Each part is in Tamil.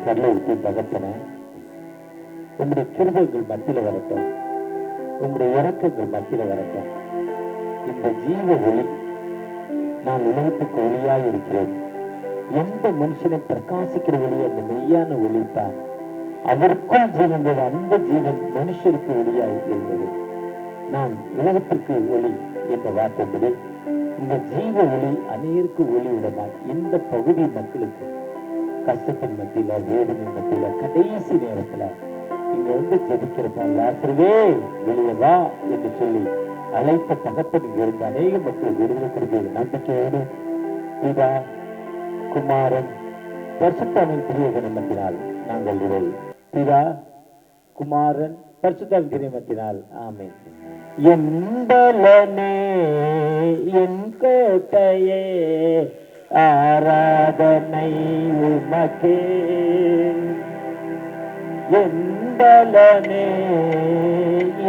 பரலோகத்தை தகப்பனே, உங்களுடைய கிருபைகள் மத்தியில வரட்டும், உங்களுடைய இறக்கங்கள் மத்தியில வரட்டும். இந்த ஜீவ ஒளி நான் உலகத்துக்கு ஒளியாய் இருக்கிறேன். எந்த மனுஷனை பிரகாசிக்கிற ஒளி அந்த மெய்யான ஒளி தான். அவருக்குள் ஜீவன், அந்த ஜீவன் மனுஷருக்கு ஒளியாய் இருந்தது. நான் உலகத்திற்கு ஒளி என்ற வார்த்தை, இந்த ஜீவ ஒளி அநேருக்கு ஒளி விடமாய் இந்த பகுதி மக்களுக்கு கஷ்டத்தின் மத்தியில, வேதனின் மத்தியில, கடைசி நேரத்துல இங்க வந்து ஜெபிக்கிறப்ப லாசருவே வெளியே வா என்று சொல்லி அழைத்த தகப்பன் இருந்த அநேக மக்கள் விடுதலை கொடுக்கிறது நம்பிக்கையோடு பிதா குமாரன் பரிசுத்தாவின் திரியகனத்தினால் நாங்கள் இதை பிதா குமாரன் பரிசுத்தாவின் திரியமத்தினால் ஆமென். என் பலனே என் கோட்டையே ஆராதனை உமக்கே, என் பலனே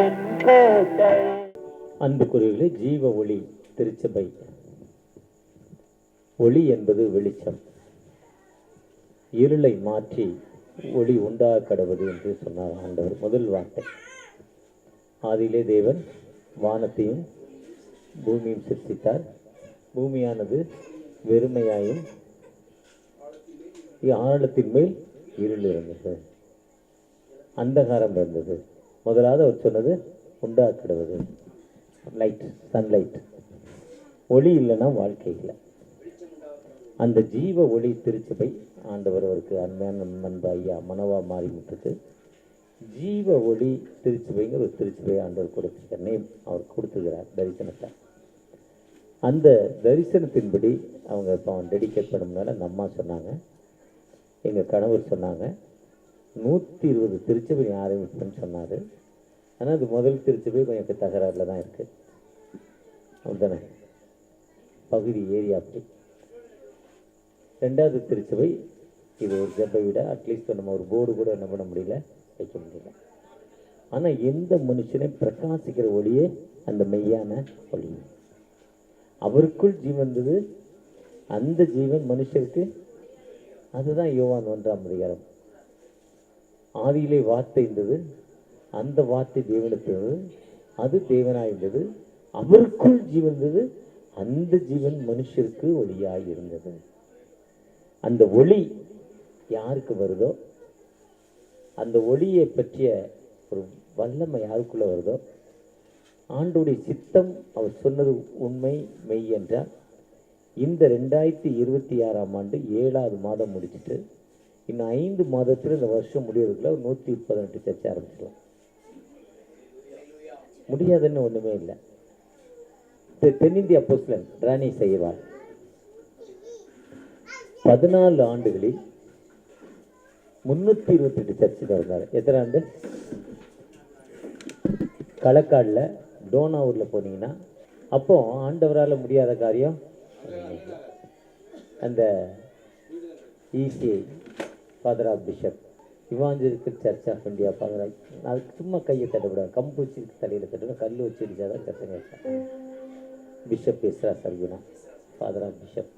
என் கோட்டை. அன்புக்குரியவர்களே, ஜீவ ஒளி திருச்சபை. ஒளி என்பது வெளிச்சம். இருளை மாற்றி ஒளி உண்டாக கடவுது என்று சொன்னார் ஆண்டவர். முதல் வார்த்தை, ஆதியிலே தேவன் வானத்தையும் பூமியும் சிருஷ்டித்தார். பூமியானது வெறுமையாயும் ஆழத்தின் மேல் இருள் இருந்தது, அந்தகாரம் இருந்தது. முதலாவது அவர் சொன்னது உண்டாக கிடவது, லைட், சன்லைட். ஒளி இல்லைன்னா வாழ்க்கை இல்லை. அந்த ஜீவ ஒளி திருச்சபை. ஆண்டவர் அவருக்கு அன்பான நண்பா ஐயா மனவா மாறிவிட்டுருக்கு. ஜீவ ஒளி திருச்சபைங்கிற ஒரு திருச்சபை ஆண்டவர் கொடுத்துருக்க நேம் அவர் கொடுத்துக்கிறார் தரிசனத்தை. அந்த தரிசனத்தின்படி அவங்க இப்போ டெடிகேட் பண்ணணும்னால அந்த அம்மா சொன்னாங்க, எங்கள் கணவர் சொன்னாங்க 120 திருச்சபை ஆரம்பிப்பேன்னு சொன்னார். ஆனால் அது முதல் திருச்சபை கொஞ்சம் தகராறில் தான் இருக்குது. அப்படிதானே பகுதி ஏரியா அப்படி. ரெண்டாவது திருச்சபை இது ஒரு ஜெபை விட அட்லீஸ்ட் நம்ம ஒரு போர்டு கூட என்ன பண்ண முடியல, வைக்க முடியல. ஆனால் எந்த மனுஷனை பிரகாசிக்கிற ஒளியே அந்த மெய்யான ஒளி. அவருக்குள் ஜீவன் இருந்தது, அந்த ஜீவன் மனுஷருக்கு. அதுதான் யோவான் 1ஆம் அதிகாரம். ஆதியிலே வார்த்தை இருந்தது, அந்த வார்த்தை தேவனுக்கு இருந்தது, அது தேவனாயிருந்தது. அவருக்குள் ஜீவன் இருந்தது, அந்த ஜீவன் மனுஷருக்கு ஒளியாய் இருந்தது. அந்த ஒளி யாருக்கு வருதோ, அந்த ஒளியை பற்றிய ஒரு வல்லமை யாருக்குள்ள வருதோ, ஆண்டோடைய சித்தம் அவர் சொன்னது உண்மை மெய் என்றால், இந்த 2026ஆம் ஆண்டு 7வது மாதம் முடிச்சுட்டு இன்னும் 5 மாதத்தில் இந்த வருஷம் முடியறதுக்குள்ள 118 சர்ச்சை ஆரம்பிச்சிடலாம். முடியாதுன்னு ஒன்றுமே இல்லை. தென்னிந்திய அப்போஸ்தலன் ராணி செய்வார் 14 ஆண்டுகளில் 328 சர்ச்சு திறந்தார். எத்தனை ஆண்டு? களக்காடில் டோனாவூரில் போனீங்கன்னா அப்போ ஆண்டவரால் முடியாத காரியம். அந்த ECI father of bishop evangelical church of India father, அது சும்மா கையை தட்டக்கூடாது, கம்பு வச்சு தலையில் தட்டணும், கல் வச்சு அடிச்சாதான் கற்றுங்க. Bishop Ezra Salvina father of bishop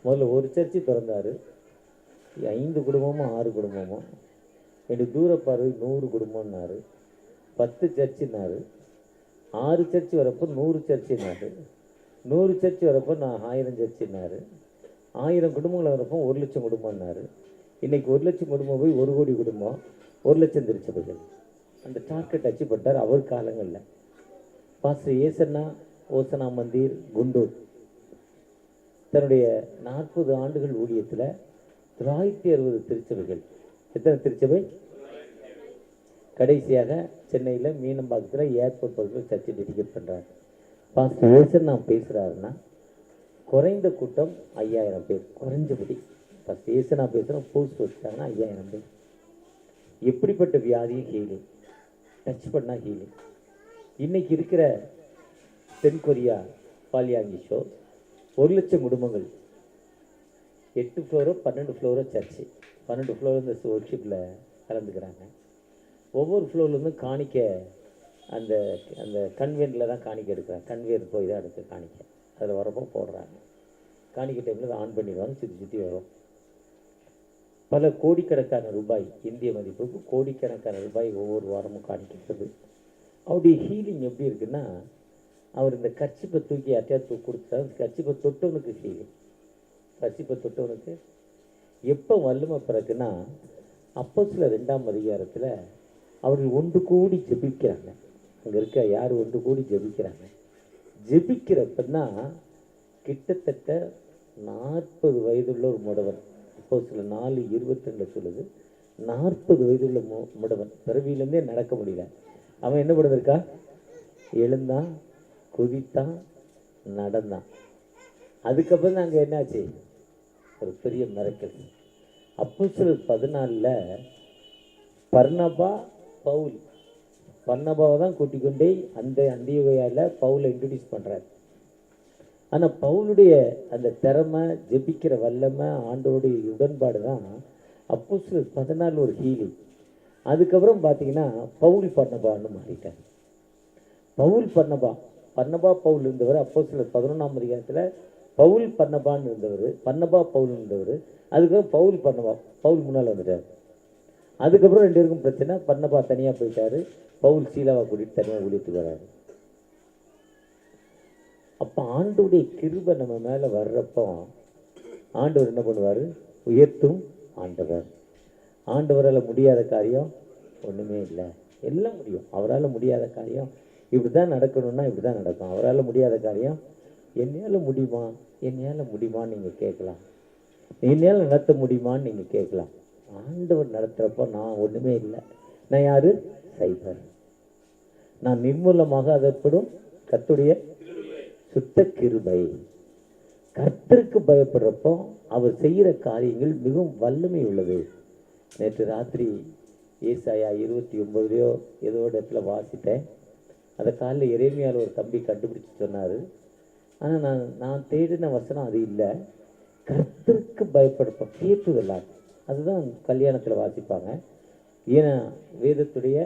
முதல்ல ஒரு சர்ச்சு திறந்தார். 5 குடும்பமோ 6 குடும்பமோ, எனக்கு தூரப்பார்வை 100 குடும்பம்னாரு. 10 சர்ச்சுன்னாரு. 6 சர்ச்சு வரப்போ 100 சர்ச்சுன்னாரு. 100 சர்ச்சு வரப்போ நான் 1000 சர்ச்சுன்னாரு. 1000 குடும்பங்கள் வரப்போ 1 லட்சம் குடும்பம்னாரு. இன்றைக்கி 1 லட்சம் குடும்பம் போய் 1 கோடி குடும்பம், 1 லட்சம் திருச்சபைகள். அந்த டார்கெட் அச்சீவ் பண்ணார் அவர் காலங்களில். பாஸ்டர் ஏசன்னா ஓசனா மந்திர் குண்டூர் தன்னுடைய 40 ஆண்டுகள் ஊழியத்தில் 960 திருச்சபைகள். எத்தனை திருச்சபை? கடைசியாக சென்னையில் மீனம்பாக்கத்தில் ஏர்போர்ட் பக்கத்தில் சர்ச்சை டெடிகேட் பண்ணுறாரு. பாஸ்டர் ஏசன் நான் பேசுகிறாருன்னா குறைந்த கூட்டம் 5000 பேர் குறைஞ்சபடி. பாஸ்டர் ஏசனா பேசுகிறோம் போஸ்ட் வச்சுட்டாங்கன்னா 5000 பேர். எப்படிப்பட்ட வியாதியும் ஹீலிங், டச் பண்ணால் ஹீலிங். இன்றைக்கி இருக்கிற தென்கொரியா பாலியாங்கி ஷோ 1 லட்சம் குடும்பங்கள், 8 ஃப்ளோரோ 12 ஃப்ளோரோ சர்ச்சு, 12 ஃப்ளோர் இந்த ஒர்க்ஷிப்பில் கலந்துக்கிறாங்க. ஒவ்வொரு ஃப்ளோர்லேருந்து காணிக்க அந்த அந்த கன்வேனில் தான் காணிக்க எடுக்கிறாங்க. கன்வேர் போய் தான் எடுத்து காணிக்க அதில் வரப்போ போடுறாங்க. காணிக்க டைமில் அதை ஆன் பண்ணிடுவாங்க, சுற்றி சுற்றி வரும். பல கோடிக்கணக்கான ரூபாய், இந்திய மதிப்புக்கு கோடிக்கணக்கான ரூபாய் ஒவ்வொரு வாரமும் காணிக்கிறது. அவருடைய ஹீலிங் எப்படி இருக்குன்னா, அவர் இந்த கர்ச்சிப்பை தூக்கி யார்ட்டையா கொடுத்தாரு, கர்ச்சிப்பை தொட்டவனுக்கு ஹீலிங். கர்ச்சிப்பை தொட்டவனுக்கு எப்போ வல்லமை பிறகுன்னா, அப்போஸ்தலர் 2ஆம் அதிகாரத்தில் அவர்கள் ஒன்று கூடி ஜெபிக்கிறாங்க. அங்கே இருக்க யார் ஒன்று கூடி ஜெபிக்கிறாங்க. ஜெபிக்கிறப்பன்னா கிட்டத்தட்ட 40 வயதுள்ள ஒரு முடவன், அப்போஸ்தலர் 4:22 சொல்லுது, 40 வயதுள்ள முடவன், பிறவியிலேருந்தே நடக்க முடியல. அவன் என்ன பண்ணுறதுக்கா, எழுந்தான், குதித்தான், நடந்தான். அதுக்கப்புறம் தான் அங்கே என்னாச்சு, ஒரு பெரிய மிரக்கல். அப்போஸ்தலர் 14 பர்னபா பவுல், பர்னபாவை தான் கூட்டிக் கொண்டே அந்தியோகியால பவுலை இன்ட்ரடியூஸ் பண்ணுறாரு. ஆனால் பவுலுடைய அந்த திறமை, ஜெபிக்கிற வல்லமை, ஆண்டோடைய உடன்பாடு தான் அப்போஸ்தலர் 14 ஒரு ஹீலிங். அதுக்கப்புறம் பார்த்தீங்கன்னா பவுல் பர்னபான்னு மாறிட்டார். பவுல் பர்னபா பவுல் இருந்தவர். அப்போஸ்தலர் 11ஆம் அதிகாரத்தில் பவுல் பர்னபான்னு இருந்தவர், பர்னபா பவுல் இருந்தவர். அதுக்கப்புறம் பவுல் பர்னபா, பவுல் முன்னால் வந்துட்டார். அதுக்கப்புறம் 2 பேருக்கும் பிரச்சனை. பர்னபா தனியாக போயிட்டாரு, பவுல் சீலாவை கூட்டிகிட்டு தனியாக ஊழியத்துக்கு வராரு. அப்போ ஆண்டோடைய கிருபை நம்ம மேலே வர்றப்போ ஆண்டவர் என்ன பண்ணுவார், உயர்த்தும் ஆண்டவர். ஆண்டவரால் முடியாத காரியம் ஒன்றுமே இல்லை, எல்லாம் முடியும். அவரால் முடியாத காரியம் இப்படி தான் நடக்கணும்னா இப்படி தான் நடக்கும். அவரால் முடியாத காரியம் என்னையால் முடியுமா, என்னையால் முடியுமான்னு நீங்கள் கேட்கலாம், என்னையால் நடத்த முடியுமான்னு நீங்கள் கேட்கலாம். ஆண்டவர் நடத்துகிறப்போ நான் ஒன்றுமே இல்லை, நான் யார், சைபர். நான் நிர்மூலமாக அதற்படும் கர்த்தருடைய சுத்த கிருபை. கர்த்தருக்கு பயப்படுறப்போ அவர் செய்கிற காரியங்கள் மிகவும் வல்லமை உள்ளது. நேற்று ராத்திரி ஏசாயா 29 ஏதோ இடத்துல வாசித்தேன். அதை காலையில் எரேமியாவில் ஒரு தம்பி கண்டுபிடிச்சி சொன்னார். ஆனால் நான் தேடின வசனம் அது இல்லை. கர்த்தருக்கு பயப்படுறப்போ கேட்டுதெல்லாம், அதுதான் கல்யாணத்தில் வாசிப்பாங்க. ஏன்னா வேதத்துடைய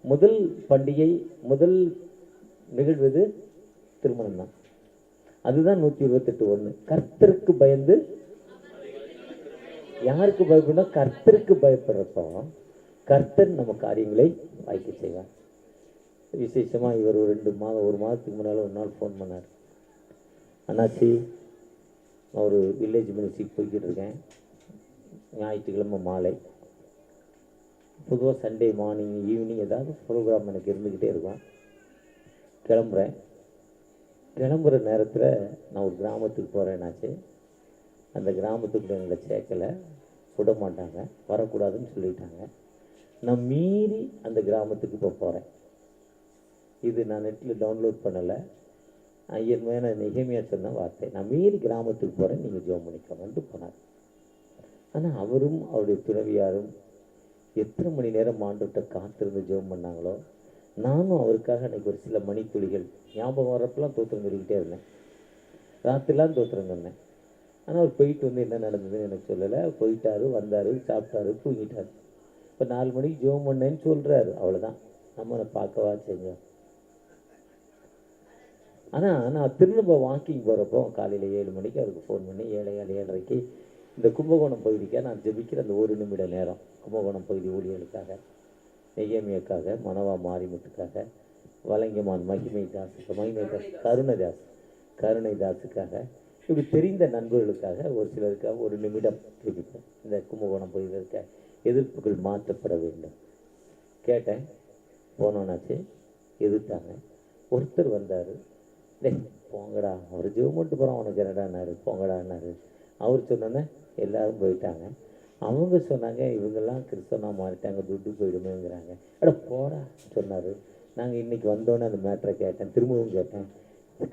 முதல் பண்டிகை, முதல் நிகழ்வது திருமணம் தான். அதுதான் 128:1. கர்த்தருக்கு பயந்து, யாருக்கு பயப்படணும், கர்த்தருக்கு பயப்படுறப்போ கர்த்தர் நம்ம காரியங்களை வாய்க்க செய்வார். விசேஷமாக இவர் ஒரு 2 மாதம், 1 மாதத்துக்கு முன்னால் ஒரு நாள் ஃபோன் பண்ணார். அண்ணாச்சி, நான் ஒரு வில்லேஜ் மினிஸ்ட்ரிக்கு போய்கிட்டு இருக்கேன், ஞாயிற்றுக்கிழமை மாலை, பொதுவாக சண்டே மார்னிங் ஈவினிங் ஏதாவது ப்ரோக்ராம் எனக்கு இருந்துக்கிட்டே இருக்கும். கிளம்புற நேரத்தில் நான் ஒரு கிராமத்துக்கு போகிறேன்னாச்சு. அந்த கிராமத்துக்கு எங்களை சேர்க்கலை, விட மாட்டாங்க, வரக்கூடாதுன்னு சொல்லிட்டாங்க. நான் மீறி அந்த கிராமத்துக்கு இப்போ போகிறேன். இது நான் நெட்டில் டவுன்லோட் பண்ணலை, ஐயன் மேலே நெகேமியா சொன்ன வார்த்தை. நான் மீறி கிராமத்துக்கு போகிறேன், நீங்கள் ஜெபம் பண்ணிக்கோங்கன்ட்டு போனார். ஆனால் அவரும் அவருடைய துணைவியாரும் எத்தனை மணி நேரம் ஆண்டுகிட்ட காத்திருந்து ஜெபம் பண்ணாங்களோ, நானும் அவருக்காக அன்றைக்கி ஒரு சில மணித்துளிகள் ஞாபகம் வரப்பெல்லாம் தோத்திரம் சொல்லிக்கிட்டே இருந்தேன். ராத்திரிலாம் தோத்திரம் சொன்னேன். ஆனால் அவர் போயிட்டு வந்து என்ன நடந்ததுன்னு எனக்கு சொல்லலை. போயிட்டார், வந்தார், சாப்பிட்டாரு, தூங்கிட்டார். இப்போ 4 மணிக்கு ஜெபம் பண்ணேன்னு சொல்கிறாரு, அவ்வளோதான். நம்மளை பார்க்கவா செஞ்சோம். ஆனால் நான் திரும்ப வாக்கிங் போகிறப்போ காலையில் 7 மணிக்கு அவருக்கு ஃபோன் பண்ணி 7:30 இந்த கும்பகோணம் பகுதிக்காக நான் ஜெபிக்கிற அந்த 1 நிமிட நேரம், கும்பகோணம் பகுதி ஊழியர்களுக்காக, நெகேமியாக்காக, மனவா மாரிமுத்துக்காக, வலங்கமான் மகிமைதாஸ், கருணைதாஸுக்காக, இப்படி தெரிந்த நண்பர்களுக்காக, ஒரு சிலருக்காக 1 நிமிடம் ஜெபிப்பேன். இந்த கும்பகோணம் பகுதியில் இருக்க எதிர்ப்புகள் மாற்றப்பட வேண்டும் கேட்டேன். போனோன்னாச்சு, எதிர்த்தாங்க. ஒருத்தர் வந்தார், போங்கடா, அவர் ஜெபம் மட்டும் போகிறான், உனக்கு என்னடான்னாரு, போங்கடான்னாரு. அவர் சொன்னோன்னே எல்லோரும் போயிட்டாங்க. அவங்க சொன்னாங்க, இவங்கெல்லாம் கிறிஸ்தவனாக மாறிட்டாங்க, துட்டு போயிடுமேங்கிறாங்க. போடா சொன்னார். நாங்கள் இன்றைக்கி வந்தோன்னே அந்த மேட்டரை கேட்டேன், திரும்பவும் கேட்டேன்.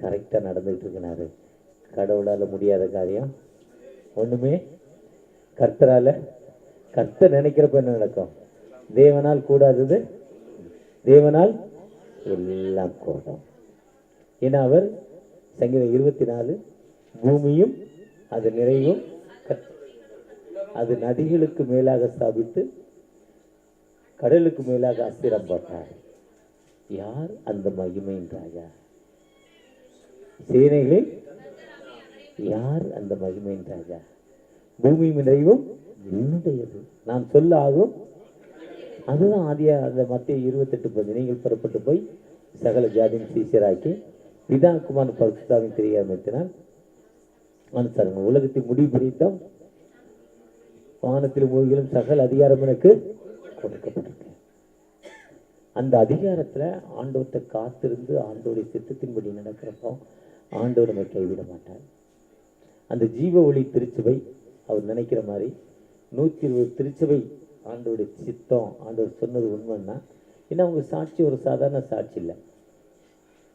கரெக்டாக நடந்துகிட்டு இருக்குனாரு. கடவுளால் முடியாத காரியம் ஒன்றுமே, கர்த்தர் நினைக்கிறப்ப என்ன நடக்கும், தேவனால் கூடாதது தேவனால் எல்லாம் கூடும். ஏன்னா அவர் சங்கீதம் 24, பூமியும் அது நிறைவும் அது நதிகளுக்கு மேலாக ஸ்தாபித்து கடலுக்கு மேலாக அஸ்திரம் போட்டார். யார் அந்த மகிமையின் ராஜா? சேனைகளில் யார் அந்த மகிமையின் ராஜா? பூமியும் நிறைவும் என்னுடையது, நான் சொல்ல ஆகும். அதுதான் ஆதியா அந்த மத்திய 28:10, நீங்கள் புறப்பட்டு போய் சகல ஜாதியின் சீஷராக்கி பிதா குமாரன் பரிசுத்தாவின் தெரியாமத்தினால் அனுசரணம் உலகத்தை முடிவு பிடித்தோம். வானத்திலும் பூமியிலும் சகல அதிகாரம் எனக்கு கொடுக்கப்பட்டிருக்கு. அந்த அதிகாரத்துல ஆண்டவர்கிட்ட காத்திருந்து ஆண்டோடைய சித்தத்தின்படி நடக்கிறப்போ ஆண்டவர் நம்மை கைவிட மாட்டார். அந்த ஜீவ ஒளி திருச்சபை அவர் நினைக்கிற மாதிரி 120 திருச்சபை ஆண்டோடைய சித்தம், ஆண்டவர் சொன்னது உண்மைன்னா, ஏன்னா அவங்க சாட்சி ஒரு சாதாரண சாட்சி இல்லை,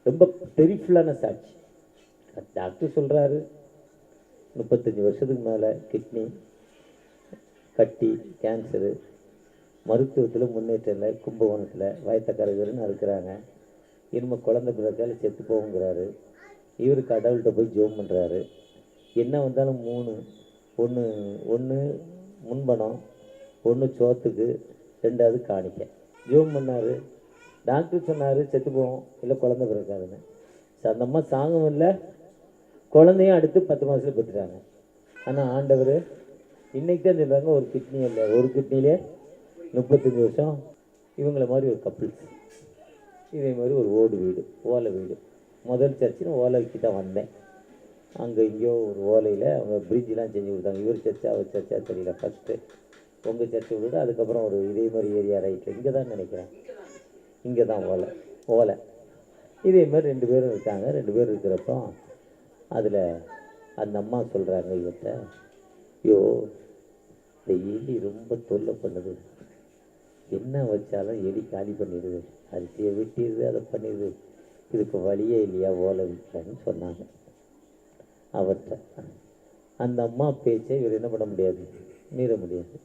ரொம்ப பெரிஃபுல்லான சாட்சி. டாக்டர் சொல்றாரு 35 வருஷத்துக்கு மேலே கிட்னி கட்டி கேன்சரு, மருத்துவத்தில் முன்னேற்றம் இல்லை, கும்பகோணத்தில் வயத்தக்கரகருன்னு இருக்கிறாங்க, இனிமேல் குழந்தை பிறக்கால செத்து போகுங்கிறாரு. இவர் கடவுள்கிட்ட போய் ஜோம் பண்ணுறாரு. என்ன வந்தாலும் 3, ஒன்று முன்பணம், 1 சோத்துக்கு, 2வது காணிக்க. ஜோம் பண்ணார். டாக்டர் சொன்னார் செத்து போவோம், இல்லை குழந்தை பிறக்காதுன்னு. அந்த அம்மா சாங்கம் இல்லை, குழந்தையும் அடுத்து 10 மாதத்தில் பெற்றுட்டாங்க. ஆனால் ஆண்டவர் இன்னைக்கு தான் சொல்கிறாங்க ஒரு கிட்னி இல்லை, ஒரு கிட்னிலே 35 வருஷம். இவங்களை மாதிரி ஒரு கப்பிள்ஸ், இதே மாதிரி ஒரு ஓடு வீடு, ஓலை வீடு. முதல் சர்ச்சுன்னு ஓலைக்கு தான் வந்தேன். அங்கே இங்கேயோ ஒரு ஓலையில் அவங்க பிரிட்ஜெலாம் செஞ்சு கொடுத்தாங்க. இவர் சர்ச்சா அவர் சர்ச்சா தெரியல. ஃபஸ்ட்டு உங்கள் சர்ச்சை விட அதுக்கப்புறம் ஒரு இதே மாதிரி ஏரியா ரைட்டில் இங்கே தான் நினைக்கிறேன், இங்கே தான் ஓலை இதே மாதிரி 2 பேரும் இருக்காங்க. 2 பேர் இருக்கிறப்போ அதில் அந்த அம்மா சொல்கிறாங்க இவர்கிட்ட, ஐயோ இந்த எலி ரொம்ப தொல்லை பண்ணுது, என்ன வச்சாலும் எலி காலி பண்ணிடுது, அரிசியை வெட்டிடுது, அதை பண்ணிடுது, இதுக்கு வழியே இல்லையா ஓலை வீட்டில்னு சொன்னாங்க அவர்கிட்ட. அந்த அம்மா பேச்சை இவர் என்ன பண்ண முடியாது, மீற முடியாது.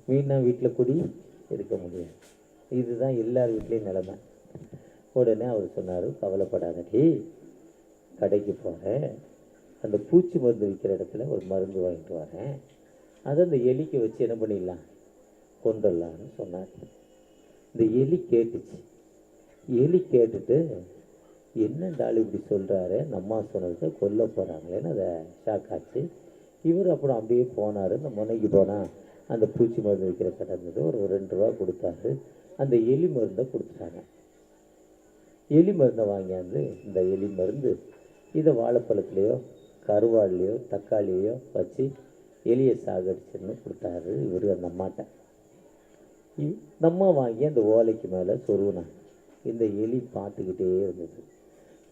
மீனா வீட்டில் குடி இருக்க முடியாது. இதுதான் எல்லார் வீட்லேயும் நிலைமை. உடனே அவர் சொன்னார், கவலைப்படாதடி, கடைக்கு போகிறேன், அந்த பூச்சி மருந்து விற்கிற இடத்துல ஒரு மருந்து வாங்கிட்டு வரேன், அதை அந்த எலிக்கு வச்சு என்ன பண்ணிடலாம், கொண்டுடலான்னு சொன்னார். இந்த எலி கேட்டுச்சு. எலி கேட்டுட்டு என்னண்டாலும் இப்படி சொல்கிறாரு, நம்மா சொன்னதுக்கு கொல்ல போகிறாங்களேன்னு அதை ஷாக் ஆச்சு. இவர் அப்புறம் அப்படியே போனார். இந்த முனைக்கு போனால் அந்த பூச்சி மருந்து விற்கிற கடை இருந்தது. ஒரு 2 ரூபா கொடுத்தாரு. அந்த எலி மருந்தை கொடுத்துட்டாங்க. எலி மருந்தை வாங்கியாந்து இந்த எலி மருந்து இதை வாழைப்பழத்துலேயோ கருவாள்லையோ தக்காளியோ வச்சு எலியை சாகடிச்சுன்னு கொடுத்தாரு இவர் அந்த அம்மாட்ட. நம்ம வாங்கி அந்த ஓலைக்கு மேலே சொருவினாங்க. இந்த எலி பார்த்துக்கிட்டே இருந்தது.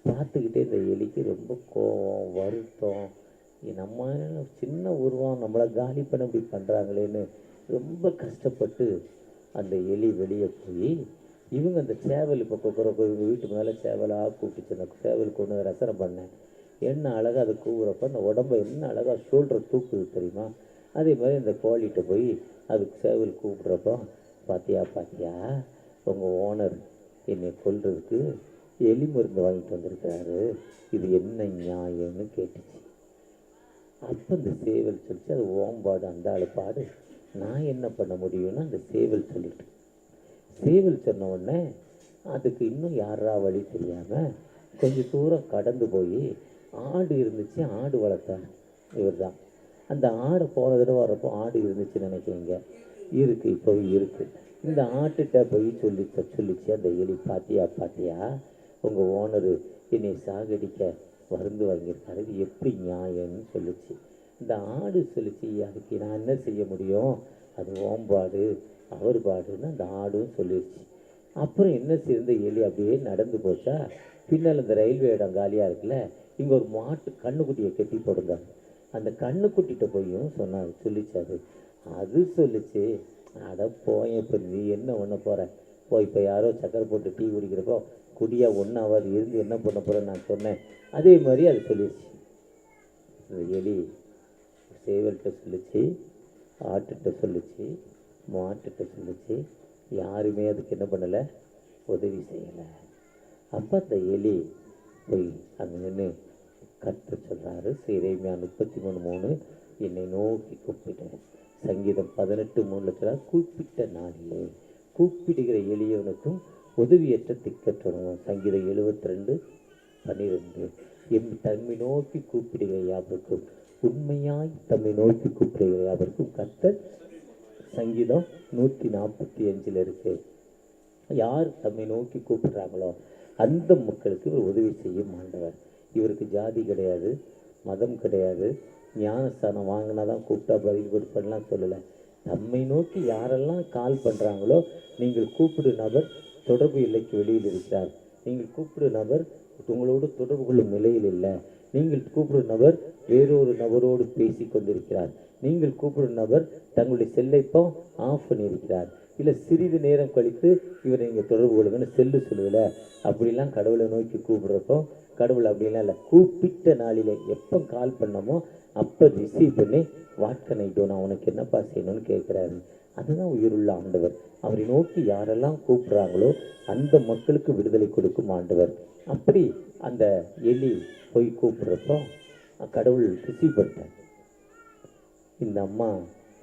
பார்த்துக்கிட்டே இந்த எலிக்கு ரொம்ப கோபம், வருத்தம், நம்ம சின்ன உருவம் நம்மளை காலி பண்ண இப்படி பண்ணுறாங்களேன்னு ரொம்ப கஷ்டப்பட்டு அந்த எலி வெளியே போய் இவங்க அந்த சேவல் இப்போ கொக்குறப்போ இவங்க வீட்டு மேலே சேவலாக கூப்பிட்டுச்சு. அந்த சேவல் கொண்டு ரசனை பண்ணேன், என்ன அழகாக அதை கூவுறப்போ அந்த உடம்பை என்ன அழகாக ஷோல்டர் தூக்குது தெரியுமா. அதே மாதிரி இந்த கோழிகிட்ட போய் அதுக்கு சேவல் கூப்பிட்றப்போ, பாத்தியா உங்கள் ஓனர் என்னை கொல்றதுக்கு எலி மருந்து வாங்கிட்டு வந்திருக்கிறாரு, இது என்ன நியாயம்னு கேட்டுச்சு. அப்போ இந்த சேவல் சொல்லிச்சு, அது ஓம்பாடு, அந்த ஆள் பாடு, நான் என்ன பண்ண முடியும்னு அந்த சேவல் சொல்லிட்டு. சேவல் சொன்ன உடனே அதுக்கு இன்னும் யாரா வழி தெரியாமல் கொஞ்சம் தூரம் கடந்து போய் ஆடு இருந்துச்சு, ஆடு வளர்த்தார் இவர் தான். அந்த ஆடை போன தடவை வரப்போ ஆடு இருந்துச்சுன்னு நினைக்கிறீங்க, இருக்குது, இப்போ இருக்குது. இந்த ஆட்டுகிட்ட போய் சொல்லிச்சு அந்த எலி, பாத்தியா உங்கள் ஓனரு என்னை சாகடிக்க மருந்து வாங்கியிருக்காரு, இது எப்படி நியாயம்னு சொல்லிச்சு. இந்த ஆடு சொல்லிச்சு, அதுக்கு நான் என்ன செய்ய முடியும், அது ஓம்பாடு அவர் பாடுன்னு அந்த ஆடும் சொல்லிடுச்சு. அப்புறம் என்ன சேர்ந்த எலி அப்படியே நடந்து போச்சா. பின்னால் இந்த ரயில்வே இடம் காலியாக இருக்குல்ல, இங்கே ஒரு மாட்டு கண்ணுக்குட்டியை கட்டி போடுங்க. அந்த கண்ணுக்குட்டிகிட்ட போயும் சொல்லிச்சு. அது சொல்லிச்சு, அட போய் இப்போ நீ என்ன பண்ண போகிற, போய் இப்போ யாரோ சக்கரை போட்டு டீ குடிக்கிறப்போ குடியா 1 ஹவர் இருந்து என்ன பண்ண போகிறேன்னு நான் சொன்னேன். அதே மாதிரி அது சொல்லிடுச்சு. இந்த எலி சேவல்கிட்ட சொல்லிச்சு, ஆட்டுகிட்ட சொல்லிச்சு, மாட்டுகிட்ட சொல்லிச்சு, யாருமே அதுக்கு என்ன பண்ணலை, உதவி செய்யலை. அப்போ அந்த எலி போய் அங்கே நின்று கற்று சொல்கிறாரு. இறைமையா 33:3, என்னை நோக்கி கூப்பிட்டேன். சங்கீதம் 18:3 கூப்பிட்ட நாளிலே கூப்பிடுகிற எளியவனுக்கும் உதவியற்ற திக்கற்றணும். சங்கீதம் 72:12, தம்மை நோக்கி கூப்பிடுகிற யாவருக்கும், உண்மையாய் தம்மை நோக்கி கூப்பிடுகிற யாவருக்கும் கர்த்தர் சங்கீதம் 145 இருக்கு. யார் தம்மை நோக்கி கூப்பிடுறாங்களோ அந்த மக்களுக்கு இவர் உதவி செய்யும் ஆண்டவர். இவருக்கு ஜாதி கிடையாது, மதம் கிடையாது, ஞானஸ்தானம் வாங்கினா தான் கூப்பிட்டா பதில் கொடுப்பேன்லாம் சொல்லலை. தம்மை நோக்கி யாரெல்லாம் கால் பண்ணுறாங்களோ, நீங்கள் கூப்பிடும் நபர் தொடர்பு எல்லைக்கு வெளியில் இருக்கிறார், நீங்கள் கூப்பிடும் நபர் உங்களோடு தொடர்பு கொள்ளும் நிலையில் இல்லை, நீங்கள் கூப்பிடும் நபர் வேறொரு நபரோடு பேசி கொண்டிருக்கிறார், நீங்கள் கூப்பிடும் நபர் தங்களுடைய செல்லைப்போ ஆஃப் பண்ணியிருக்கிறார், இல்லை சிறிது நேரம் கழித்து இவரை நீங்கள் தொடர்பு கொள்ளுங்கன்னு சொல்லுவில்ல. அப்படிலாம் கடவுளை நோக்கி கூப்பிட்றப்போ கடவுள் அப்படிலாம் இல்லை. கூப்பிட்ட நாளிலே எப்போ கால் பண்ணமோ அப்போ ரிசீவ் பண்ணி வாட்கனைட்டோ நான் உனக்கு என்னப்பா செய்யணும்னு கேட்குறாரு. அதுதான் உயிருள்ள ஆண்டவர். அவரை நோக்கி யாரெல்லாம் கூப்பிட்றாங்களோ அந்த மக்களுக்கு விடுதலை கொடுக்கும் ஆண்டவர். அப்படி அந்த எலி போய் கூப்பிட்றப்போ கடவுள் ரிசீவ் பண்ணிட்டார். இந்த அம்மா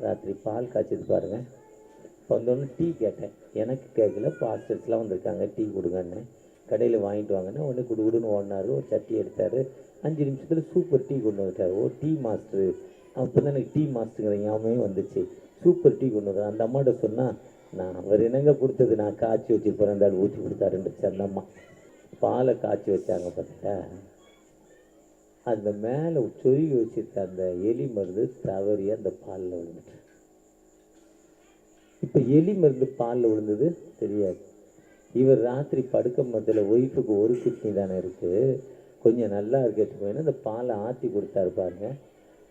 ராத்திரி பால் காய்ச்சது பாருங்கள். வந்தோடனே டீ கேட்டேன். எனக்கு கேட்கல, பாஸ்டர்ஸ்லாம் வந்திருக்காங்க டீ கொடுங்கன்னு. கடையில் வாங்கிட்டு வாங்கினா உடனே குடுன்னு ஓடினார். ஒரு சட்டி எடுத்தார். 5 நிமிஷத்தில் சூப்பர் டீ கொண்டு வந்துட்டார். ஓ டீ மாஸ்டரு, அப்போ தான் எனக்கு டீ மாஸ்டருங்கிற ஞாபகமே வந்துச்சு. சூப்பர் டீ கொண்டு வந்தார். அந்த அம்மாட்ட சொன்னால் நான் அவர் என்னங்க கொடுத்தது, நான் காய்ச்சி வச்சு பிறந்தாள் ஊற்றி கொடுத்தாருந்துச்சு. அந்த அம்மா பாலை காய்ச்சி வச்சாங்க பார்த்தா அந்த மேலே சொருகி வச்சுருக்க அந்த எலி மருந்து தவறி அந்த பாலில் விழுந்துட்டு. இப்போ எலி மருந்து பாலில் விழுந்தது தெரியாது. இவர் ராத்திரி படுக்க மத்தியில் ஒய்ஃபுக்கு ஒரு கிட்னி தானே இருக்குது, கொஞ்சம் நல்லா இருக்கட்டும் அந்த பாலை ஆற்றி கொடுத்தாரு பாருங்க.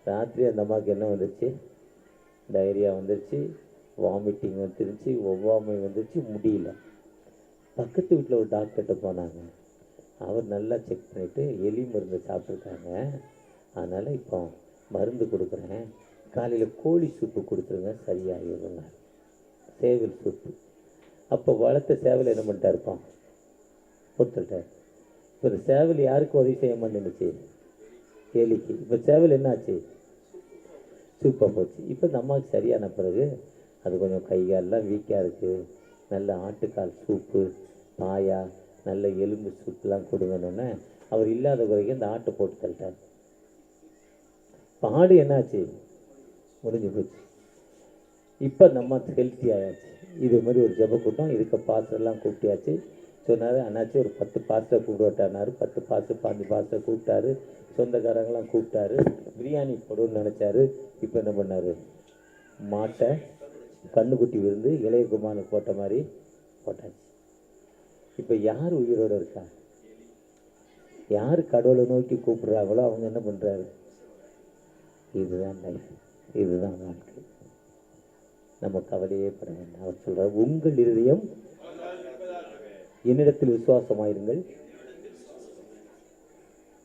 ராத்திரி அந்த அம்மாவுக்கு என்ன வந்துருச்சு, டைரியா வந்துருச்சு, வாமிட்டிங் வந்துருச்சு, ஒவ்வாமை வந்துருச்சு, முடியல. பக்கத்து வீட்டில் ஒரு டாக்டர்கிட்ட போனாங்க. அவர் நல்லா செக் பண்ணிவிட்டு எலி மருந்து சாப்பிட்ருக்காங்க, அதனால் இப்போ மருந்து கொடுக்குறேன், காலையில் கோழி சூப்பு கொடுத்துருங்க சரியாகிடுங்க, சேவல் சூப்பு. அப்போ வளர்த்த சேவல் என்ன பண்ணிட்டாருப்பான், கொடுத்துட்டார். இப்போ இந்த சேவல் யாருக்கு உதவி செய்ய மாட்டேன்னுச்சு, எலிக்கு. இப்போ சேவல் என்னாச்சு, சூப்பாக போச்சு. இப்போ இந்த அம்மாவுக்கு சரியான பிறகு அது கொஞ்சம் கைகாலெலாம் வீக்காக இருக்குது, நல்ல ஆட்டுக்கால் சூப்பு, பாயா, நல்ல எலும்பு சூப்புலாம் கொடுங்கன்னு அவர் இல்லாத குறைக்கு இந்த ஆட்டை போட்டு தள்ளிட்டார். ஆடு என்னாச்சு, முடிஞ்சு போச்சு. இப்போ நம்ம ஹெல்த்தி ஆயாச்சு. இது மாதிரி ஒரு ஜப கூட்டம், இதுக்கு பாஸ்டர்லாம் கூப்பிட்டியாச்சு. சொன்னார் அண்ணாச்சி ஒரு 10 பாஸ்டர் கூப்பிடுவாட்டானார். 10 பாஸ்டர் 5 பாஸ்டர் கூப்பிட்டாரு, சொந்தக்காரங்களாம் கூப்பிட்டாரு, பிரியாணி போடுன்னு நினச்சாரு. இப்போ என்ன பண்ணார், மாட்டை கண்ணுக்குட்டி விருந்து இளையகுமானுக்கு போட்ட மாதிரி போட்டாச்சு. இப்போ யார் உயிரோடு இருக்கா, யார் கடவுளை நோக்கி கூப்பிடுறாங்களோ அவங்க என்ன பண்ணுறாரு, இதுதான் லைஃப், இதுதான் வாழ்க்கை. நம்ம கவலையே பட வேண்டாம். அவர் சொல்கிறார், உங்கள் இருதயம் என்னிடத்தில் விசுவாசமாயிருங்கள்.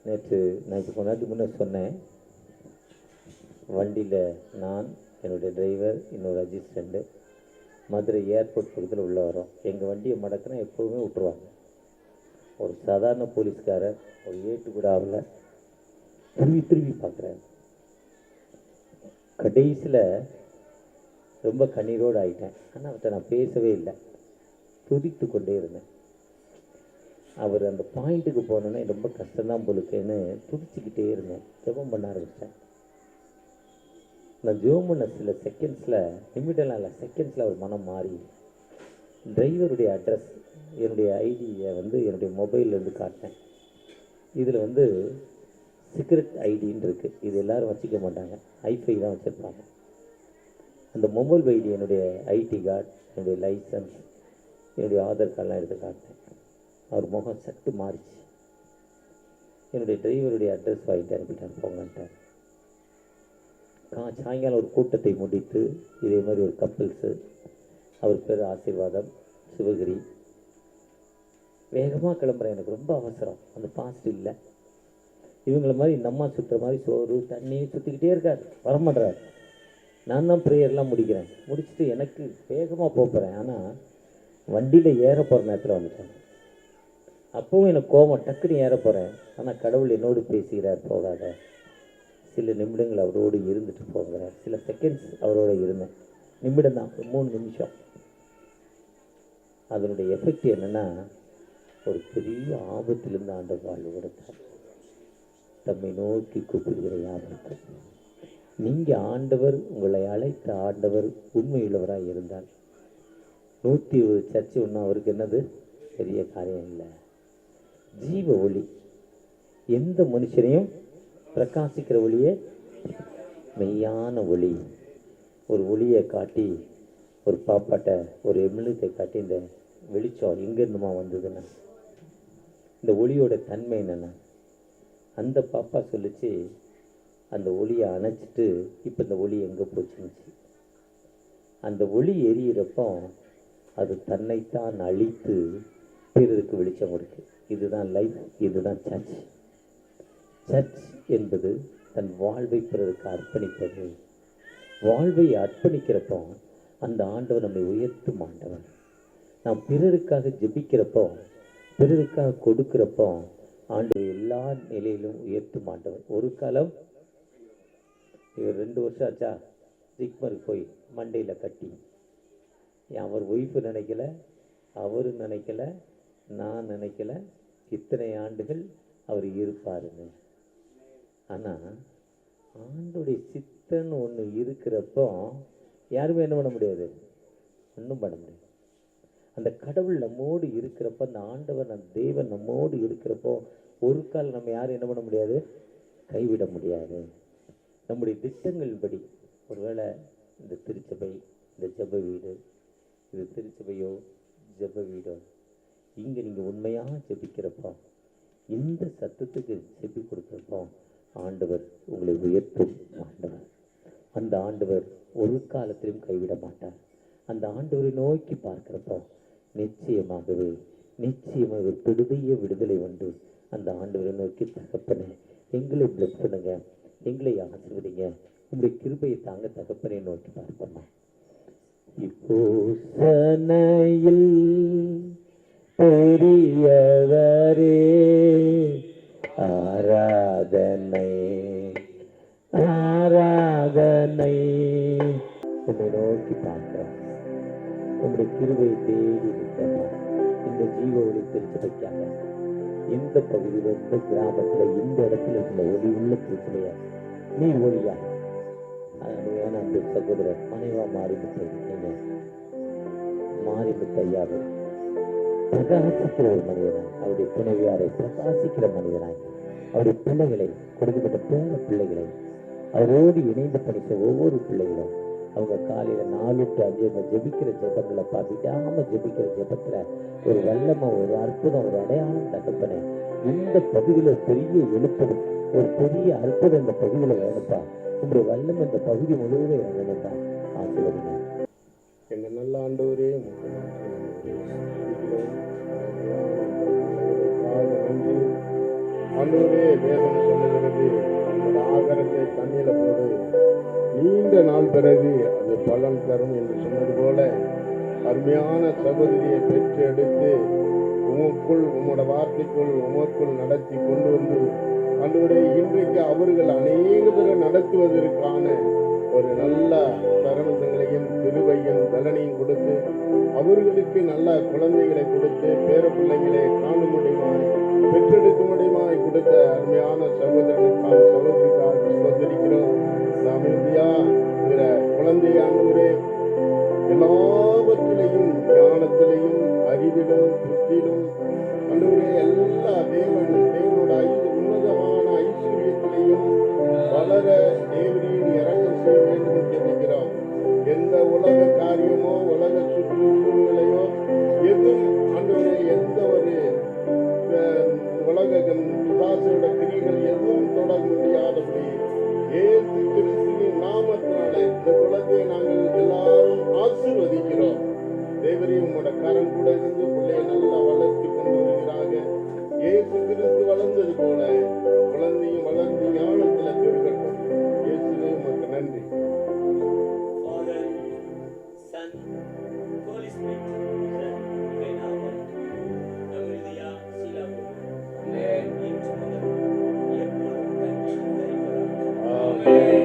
நேற்று நான் இப்போ கொஞ்ச நேரத்துக்கு முன்னே சொன்னேன், வண்டியில் நான், என்னுடைய டிரைவர், இன்னொரு அசிஸ்டண்ட்டு மதுரை ஏர்போர்ட் பக்கத்தில் உள்ளே வரோம். எங்கள் வண்டியை மடக்கினா எப்போவுமே விட்டுருவாங்க. ஒரு சாதாரண போலீஸ்காரர் ஒரு ஏட்டு கூட ஆகல, திரும்பி பார்க்குறாரு. கடைசியில் ரொம்ப கண்ணீரோடு ஆகிட்டேன். ஆனால் அவர்கிட்ட நான் பேசவே இல்லை, துதித்து கொண்டே இருந்தேன். அவர் அந்த பாயிண்ட்டுக்கு போனோன்னே ரொம்ப கஷ்டம்தான் போலுக்குன்னு துடிச்சிக்கிட்டே இருந்தேன். ஜெபம் பண்ண ஆரம்பித்தேன். நான் ஜெபம் பண்ண சில செகண்ட்ஸில், நிமிடம்லாம் இல்லை, செகண்ட்ஸில் அவர் மனம் மாறி டிரைவருடைய அட்ரஸ், என்னுடைய ஐடியை என்னுடைய மொபைல்லேருந்து காட்டினேன். இதில் சீக்ரெட் ஐடின்னு இருக்குது, இது எல்லோரும் வச்சுக்க மாட்டாங்க, ஐஃபை தான் வச்சுருப்பாங்க. அந்த மொபைல் ஐடி, என்னுடைய ஐடி கார்டு, என்னுடைய லைசன்ஸ், என்னுடைய ஆதார் கார்டெலாம் எடுத்து காட்டினேன். அவர் முகம் சட்டு மாறிச்சு. என்னுடைய டிரைவருடைய அட்ரஸ் வாங்கிட்டு அனுப்பிட்டார், போங்கன்ட்டார். சாயங்காலம் ஒரு கூட்டத்தை முடித்து இதே மாதிரி ஒரு கப்பிள்ஸு, அவர் பேர் ஆசீர்வாதம், சிவகிரி. வேகமாக கிளம்புறேன், எனக்கு ரொம்ப அவசரம், அந்த பாஸ்ட் இல்லை. இவங்களை மாதிரி நம்ம சுற்றுற மாதிரி சோறு தண்ணி சுற்றிக்கிட்டே இருக்கார், வரமாட்றார். நான் தான் ப்ரேயர்லாம் முடிக்கிறேன், முடிச்சுட்டு எனக்கு வேகமாக போகிறேன். ஆனால் வண்டியில் ஏற போகிற நேரத்தில் வந்துட்டேன். அப்பவும் எனக்கு கோபம், டக்குன்னு ஏற போகிறேன். ஆனால் கடவுள் என்னோடு பேசுகிறார், போகாத, சில நிமிடங்கள் அவரோடு இருந்துட்டு போகிறார். சில செகண்ட்ஸ் அவரோடு இருந்தேன், நிமிடம் தான், 3 நிமிஷம். அதனுடைய எஃபெக்ட் என்னென்னா, ஒரு பெரிய ஆபத்திலிருந்து ஆண்டவர் வாழ்வு கொடுத்தார். தம்மை நோக்கி கூப்பிடுகிற யாருக்கு நீங்கள் ஆண்டவர் உங்களை அழைத்த ஆண்டவர் உண்மையுள்ளவராக இருந்தால் 120 சர்ச்சு ஒன்றும் அவருக்கு என்னது பெரிய காரியம் இல்லை. ஜீவ ஒளி எந்த மனுஷனையும் பிரகாசிக்கிற ஒளியே மெய்யான ஒளி. ஒரு ஒளியை காட்டி ஒரு பாப்பாட்டை ஒரு எம்எல்ஏத்தை காட்டி இந்த வெளிச்சம் எங்கேருந்துமா வந்ததுன்னா இந்த ஒளியோட தன்மை என்னென்னா அந்த பாப்பா சொல்லிச்சு அந்த ஒளியை அணைச்சிட்டு இப்போ இந்த ஒளி எங்கே போச்சுன்னுச்சு. அந்த ஒளி எரியிறப்போ அது தன்னைத்தான் அழித்து பிறருக்கு வெளிச்சம் கொடுக்கு. இதுதான் லைஃப், இதுதான் சர்ச். சர்ச் என்பது தன் வாழ்வை பிறருக்கு அர்ப்பணிப்பது. வாழ்வை அர்ப்பணிக்கிறப்போ அந்த ஆண்டவர் நம்மை உயர்த்தும் ஆண்டவர். நாம் பிறருக்காக ஜெபிக்கிறப்போ பிறருக்காக கொடுக்கிறப்போ ஆண்டவர் எல்லா நிலையிலும் உயர்த்தும் ஆண்டவர். ஒரு காலம் இவர் 2 வருஷம் ஆச்சா ஜிக்மருக்கு போய் மண்டையில் கட்டி அவர் ஒய்ஃபு நினைக்கல, அவரு நினைக்கல, நான் நினைக்கல, இத்தனை ஆண்டுகள் அவர் இருப்பாருங்க. ஆனால் ஆண்டுடைய சித்தன்னு ஒன்று இருக்கிறப்போ யாருமே என்ன பண்ண முடியாது, ஒன்றும் பண்ண முடியாது. அந்த கடவுள் நம்மோடு இருக்கிறப்போ, அந்த ஆண்டவர் அந்த தேவன் நம்மோடு இருக்கிறப்போ ஒரு கால் நம்ம யாரும் என்ன பண்ண முடியாது, கைவிட முடியாது. நம்முடைய திட்டங்களின்படி ஒருவேளை இந்த திருச்சபை, இந்த ஜெப வீடு, இது திருச்சபையோ ஜெப வீடோ, இங்கே நீங்கள் உண்மையாக ஜெபிக்கிறப்போ இந்த சத்தத்துக்கு செப்பி கொடுக்குறப்போ ஆண்டவர் உங்களை உயர்த்தும் ஆண்டவர். அந்த ஆண்டவர் ஒரு காலத்திலும் கைவிட மாட்டார். அந்த ஆண்டவரை நோக்கி பார்க்கிறப்போ நிச்சயமாகவே பெரிய விடுதலை உண்டு. அந்த ஆண்டவரை நோக்கி தகப்பனே எங்களை பிளஸ் பண்ணுங்க, எங்களை ஆசீர்வதிங்க, உங்களுடைய கிருபையை தாங்க தகப்பனை நோக்கி பார்ப்போமா. இப்போ சனையில் பெரியவரே ஆராதனை ஆராதனை உங்களை நோக்கி பார்க்கிறோம். உங்களுடைய கிருபையை தேடி இருக்கிறோம். இந்த ஜீவ ஒளி திருச்சபைக்காக எந்த பகுதியில், எந்த கிராமத்தில், இந்த இடத்துல இந்த ஒளி உள்ள திருச்சபையா நீ ஒளியா அருமையான அந்த சகோதரர் மனைவா மாறிவிட்டு மாறிவிட்ட ஐயாவை பிரகாசிக்கிற ஒரு மனிதனாய், அவருடைய துணைவியாரை பிரகாசிக்கிற மனிதனாய், அவருடைய பிள்ளைகளை கொடுக்கப்பட்ட பேர பிள்ளைகளை அவரோடு இணைந்து படித்த ஒவ்வொரு பிள்ளைகளும் அவங்க காலையில் 4 to 5 ஜெபிக்கிற ஜெபங்களை பார்த்துட்டாம ஜெபிக்கிற ஜெபத்தில் ஒரு வல்லமை, ஒரு அற்புதம், ஒரு அடையாளம் தகப்பனே இந்த பகுதியில் பெரிய எழுப்படும், ஒரு பெரிய அற்புதம் இந்த பகுதியில் வேணுப்பா. உங்களுடைய வல்லம் இந்த பகுதி முழுவதும் வேணும்ப்பா. ஆசீர்வதிங்க. எங்கள் நல்ல ஆண்டவரே ஆண்டவரே, வேதம் சொல்லுகிறது உங்களோட ஆகாரத்தை தண்ணியில போடு, நீண்ட நாள் பிறகு அது பலன் தரும் என்று சொன்னது போல அருமையான சகோதரியை பெற்று எடுத்து உமக்குள், உம்மோட வார்த்தைக்குள் உமக்குள் நடத்தி கொண்டு வந்து ஆண்டவரே இன்றைக்கு அவர்கள் அநேக பேரை நடத்துவதற்கான ஒரு நல்ல தருணங்களையும் திருவையும் பலனையும் கொடுத்து அவர்களுக்கு நல்ல குழந்தைகளை கொடுத்து பேர பிள்ளைகளை காண முடியுமாய் பெற்றெடுக்க முடியுமாய் கொடுத்த அருமையான சகோதரனுக்காக சகோதரிக்காக சகோதரிக்கிறோம். நாம் இந்தியா குழந்தை ஆண்டவரே எல்லாவற்றிலையும் ஞானத்திலையும் அறிவிலும் புத்தியிலும் ஆண்டவரே எல்லா தேவனோட உன்னதமான ஐஸ்வர்யத்திலையும் வளர தேவரின் இறக்கம் செய்ய வேண்டும் ஜெபிக்கிறோம். எந்த உலக காரியமோ உலக சூழ்நிலையோ எதுவும் ஆண்டவரே எந்த ஒரு உலக பிசாசோட கிரிகள் எதுவும் தொடர முடியாதபடி இயேசு கிறிஸ்துவின் நாமத்தினாலே இந்த குழந்தையை நாங்கள் எல்லாரும் ஆசீர்வதிக்கிறோம். தேவரே உங்களோட கரம் கூட இருந்து பிள்ளையை நல்லா வளர்த்து கொண்டு வருகிறாங்க. இயேசு கிறிஸ்து வளர்ந்தது போல குழந்தையும் வளர்ந்து ஞானத்தில் பெருகட்டும். இயேசுவே உமக்கு நன்றி. Amen.